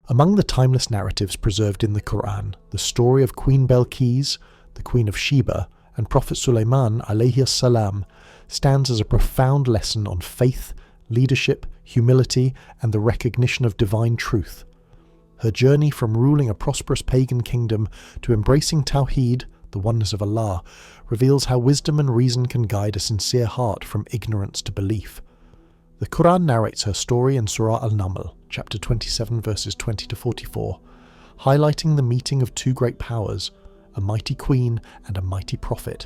Among the timeless narratives preserved in the Quran, the story of Queen Belkis, the Queen of Sheba, and Prophet Sulaiman alayhi salam stands as a profound lesson on faith, leadership, humility, and the recognition of divine truth. Her journey from ruling a prosperous pagan kingdom to embracing Tawheed, the oneness of Allah, reveals how wisdom and reason can guide a sincere heart from ignorance to belief. The Quran narrates her story in Surah Al-Naml, chapter 27, verses 20 to 44, highlighting the meeting of two great powers, a mighty queen and a mighty prophet,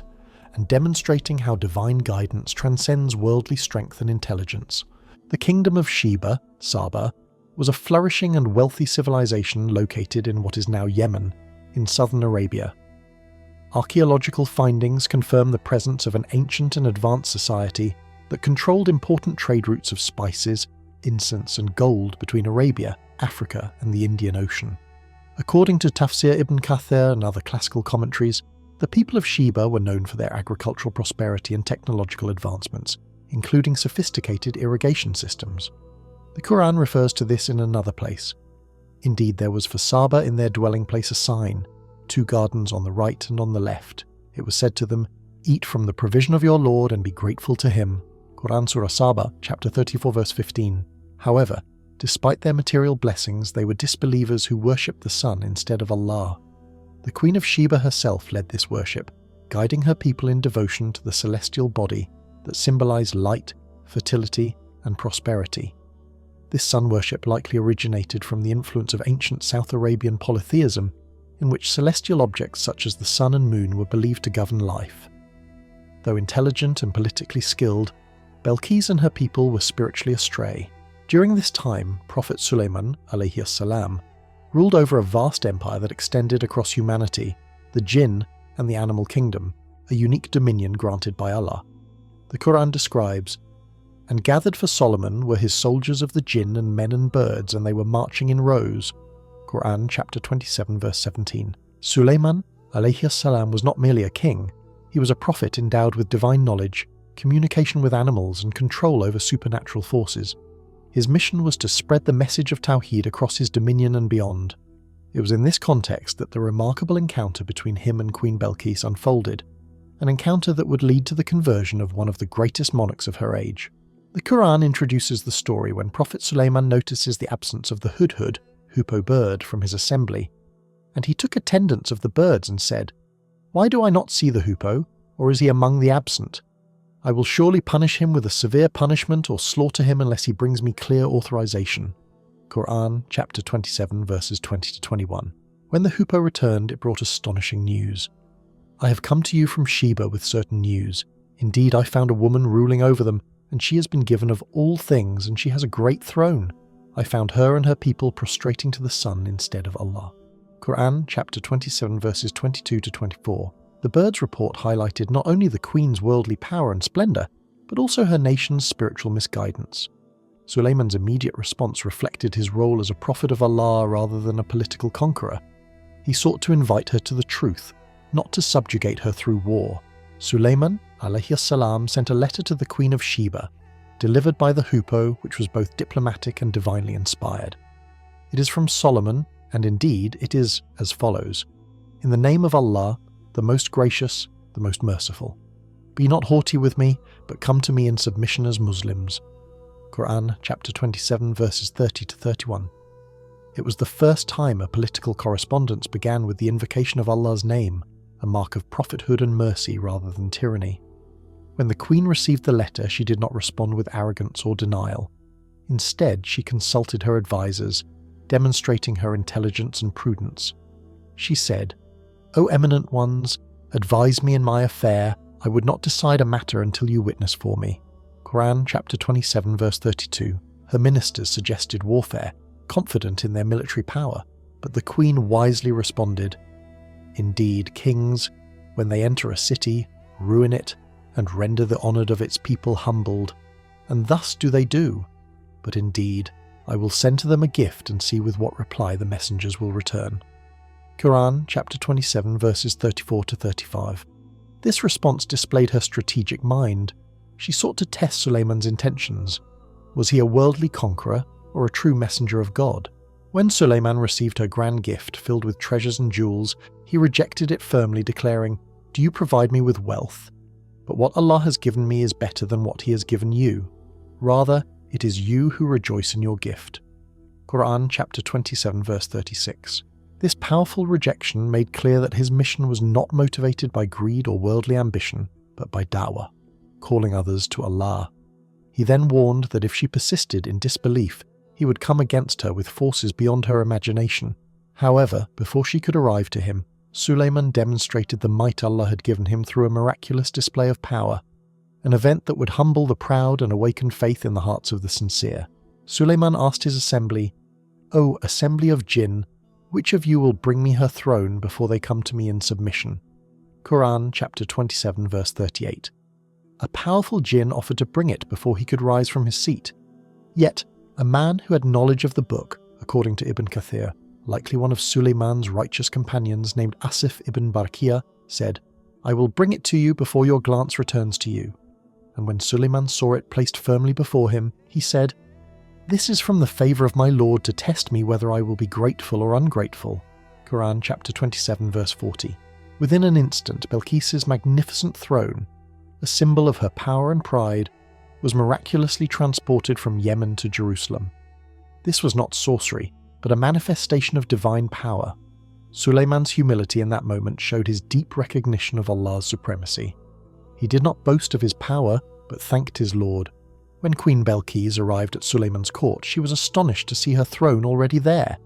and demonstrating how divine guidance transcends worldly strength and intelligence. The kingdom of Sheba, Saba, was a flourishing and wealthy civilization located in what is now Yemen, in southern Arabia. Archaeological findings confirm the presence of an ancient and advanced society that controlled important trade routes of spices, incense and gold between Arabia, Africa and the Indian Ocean. According to Tafsir ibn Kathir and other classical commentaries, the people of Sheba were known for their agricultural prosperity and technological advancements, including sophisticated irrigation systems. The Quran refers to this in another place. Indeed, there was for Saba in their dwelling place a sign, 2 gardens on the right and on the left. It was said to them, "Eat from the provision of your Lord and be grateful to him." Quran Surah Saba, chapter 34, verse 15. However, despite their material blessings, they were disbelievers who worshipped the sun instead of Allah. The Queen of Sheba herself led this worship, guiding her people in devotion to the celestial body that symbolized light, fertility, and prosperity. This sun worship likely originated from the influence of ancient South Arabian polytheism, in which celestial objects such as the sun and moon were believed to govern life. Though intelligent and politically skilled, Belkis and her people were spiritually astray. During this time, Prophet Sulaiman alayhi salam ruled over a vast empire that extended across humanity, the jinn and the animal kingdom, a unique dominion granted by Allah. The Quran describes, "And gathered for Solomon were his soldiers of the jinn and men and birds, and they were marching in rows." Quran chapter 27 verse 17. Sulaiman alayhi salam was not merely a king, he was a prophet endowed with divine knowledge, communication with animals and control over supernatural forces. His mission was to spread the message of Tawheed across his dominion and beyond. It was in this context that the remarkable encounter between him and Queen Belkis unfolded, an encounter that would lead to the conversion of one of the greatest monarchs of her age. The Quran introduces the story when Prophet Sulaiman notices the absence of the hoopoe, hoopoe bird, from his assembly, and he took attendance of the birds and said, "Why do I not see the hoopoe, or is he among the absent? I will surely punish him with a severe punishment or slaughter him unless he brings me clear authorization." Quran chapter 27 verses 20 to 21. When the hoopoe returned, it brought astonishing news. "I have come to you from Sheba with certain news. Indeed, I found a woman ruling over them, and she has been given of all things, and she has a great throne. I found her and her people prostrating to the sun instead of Allah." Quran chapter 27 verses 22 to 24. The bird's report highlighted not only the queen's worldly power and splendor, but also her nation's spiritual misguidance. Sulaiman's immediate response reflected his role as a prophet of Allah rather than a political conqueror. He sought to invite her to the truth, not to subjugate her through war. Sulaiman alayhi salam sent a letter to the Queen of Sheba, delivered by the hoopoe, which was both diplomatic and divinely inspired. It is from Solomon, and indeed it is as follows: "In the name of Allah, the most gracious, the most merciful. Be not haughty with me, but come to me in submission as Muslims." Quran chapter 27 verses 30 to 31. It was the first time a political correspondence began with the invocation of Allah's name, a mark of prophethood and mercy rather than tyranny. When the queen received the letter, she did not respond with arrogance or denial. Instead, she consulted her advisors, demonstrating her intelligence and prudence. She said, "O eminent ones, advise me in my affair. I would not decide a matter until you witness for me." Quran chapter 27 verse 32. Her ministers suggested warfare, confident in their military power, but the queen wisely responded, "Indeed, kings, when they enter a city, ruin it, and render the honoured of its people humbled, and thus do they do. But indeed, I will send to them a gift and see with what reply the messengers will return." Quran chapter 27 verses 34 to 35. This response displayed her strategic mind. She sought to test Sulaiman's intentions. Was he a worldly conqueror or a true messenger of God? When Sulaiman received her grand gift filled with treasures and jewels, he rejected it firmly, declaring, "Do you provide me with wealth? But what Allah has given me is better than what He has given you. Rather, it is you who rejoice in your gift." Quran chapter 27 verse 36. This powerful rejection made clear that his mission was not motivated by greed or worldly ambition, but by da'wah, calling others to Allah. He then warned that if she persisted in disbelief, he would come against her with forces beyond her imagination. However, before she could arrive to him, Sulaiman demonstrated the might Allah had given him through a miraculous display of power, an event that would humble the proud and awaken faith in the hearts of the sincere. Sulaiman asked his assembly, "O assembly of jinn, which of you will bring me her throne before they come to me in submission?" Quran chapter 27 verse 38. A powerful jinn offered to bring it before he could rise from his seat. Yet, a man who had knowledge of the book, according to Ibn Kathir, likely one of Sulaiman's righteous companions named Asif ibn Barkia, said, "I will bring it to you before your glance returns to you." And when Sulaiman saw it placed firmly before him, he said, "This is from the favour of my Lord to test me whether I will be grateful or ungrateful." Quran chapter 27 verse 40. Within an instant, Belkis' magnificent throne, a symbol of her power and pride, was miraculously transported from Yemen to Jerusalem. This was not sorcery, but a manifestation of divine power. Sulaiman's humility in that moment showed his deep recognition of Allah's supremacy. He did not boast of his power, but thanked his Lord. When Queen Belkis arrived at Sulaiman's court, she was astonished to see her throne already there.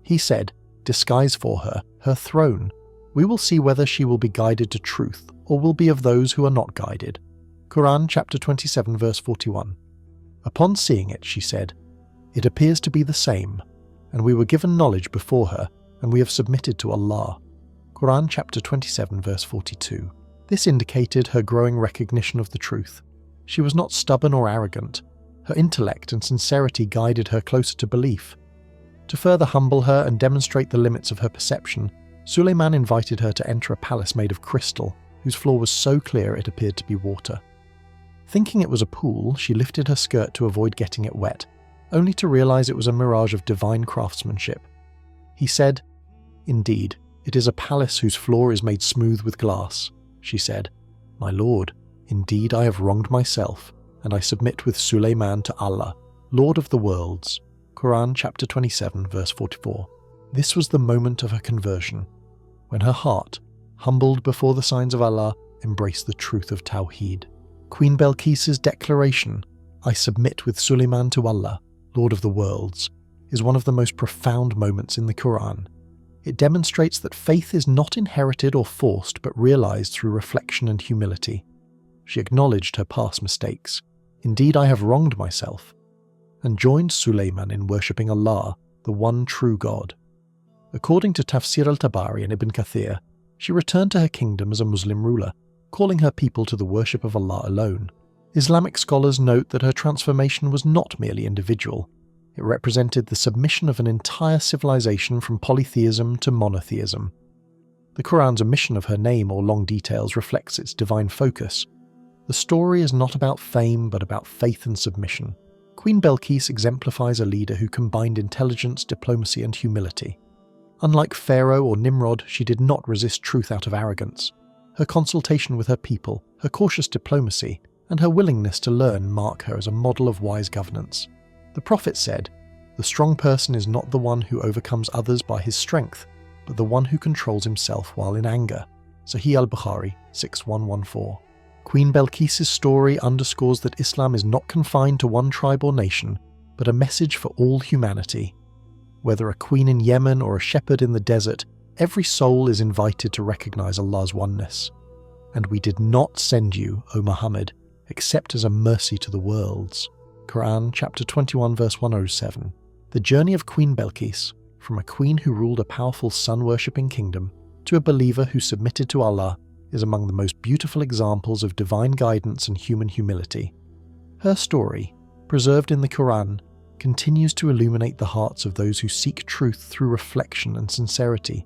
He said, "Disguise for her her throne. We will see whether she will be guided to truth or will be of those who are not guided." Quran chapter 27 verse 41. Upon seeing it, she said, "It appears to be the same, and we were given knowledge before her, and we have submitted to Allah." Quran chapter 27 verse 42. This indicated her growing recognition of the truth. She was not stubborn or arrogant. Her intellect and sincerity guided her closer to belief. To further humble her and demonstrate the limits of her perception, Sulaiman invited her to enter a palace made of crystal, whose floor was so clear it appeared to be water. Thinking it was a pool, she lifted her skirt to avoid getting it wet, only to realize it was a mirage of divine craftsmanship. He said, "Indeed, it is a palace whose floor is made smooth with glass." She said, "My lord, indeed I have wronged myself, and I submit with Sulaiman to Allah, Lord of the worlds." Quran chapter 27 verse 44. This was the moment of her conversion, when her heart, humbled before the signs of Allah, embraced the truth of Tawheed. Queen Belkis' declaration, "I submit with Sulaiman to Allah, Lord of the worlds," is one of the most profound moments in the Quran. It demonstrates that faith is not inherited or forced but realized through reflection and humility. She acknowledged her past mistakes. "Indeed, I have wronged myself," and joined Sulaiman in worshipping Allah, the one true God. According to Tafsir al-Tabari and Ibn Kathir, she returned to her kingdom as a Muslim ruler, calling her people to the worship of Allah alone. Islamic scholars note that her transformation was not merely individual. It represented the submission of an entire civilization from polytheism to monotheism. The Quran's omission of her name or long details reflects its divine focus. The story is not about fame but about faith and submission. Queen Belkis exemplifies a leader who combined intelligence, diplomacy and humility. Unlike Pharaoh or Nimrod, she did not resist truth out of arrogance. Her consultation with her people, her cautious diplomacy, and her willingness to learn mark her as a model of wise governance. The Prophet said, "The strong person is not the one who overcomes others by his strength, but the one who controls himself while in anger." Sahih al-Bukhari 6114. Queen Belkis' story underscores that Islam is not confined to one tribe or nation, but a message for all humanity. Whether a queen in Yemen or a shepherd in the desert, every soul is invited to recognize Allah's oneness. "And we did not send you, O Muhammad, except as a mercy to the worlds." Quran chapter 21 verse 107. The journey of Queen Belkis, from a queen who ruled a powerful sun-worshipping kingdom to a believer who submitted to Allah, is among the most beautiful examples of divine guidance and human humility. Her story, preserved in the Quran, continues to illuminate the hearts of those who seek truth through reflection and sincerity.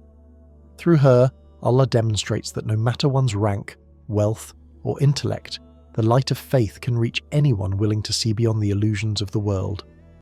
Through her, Allah demonstrates that no matter one's rank, wealth, or intellect, the light of faith can reach anyone willing to see beyond the illusions of the world.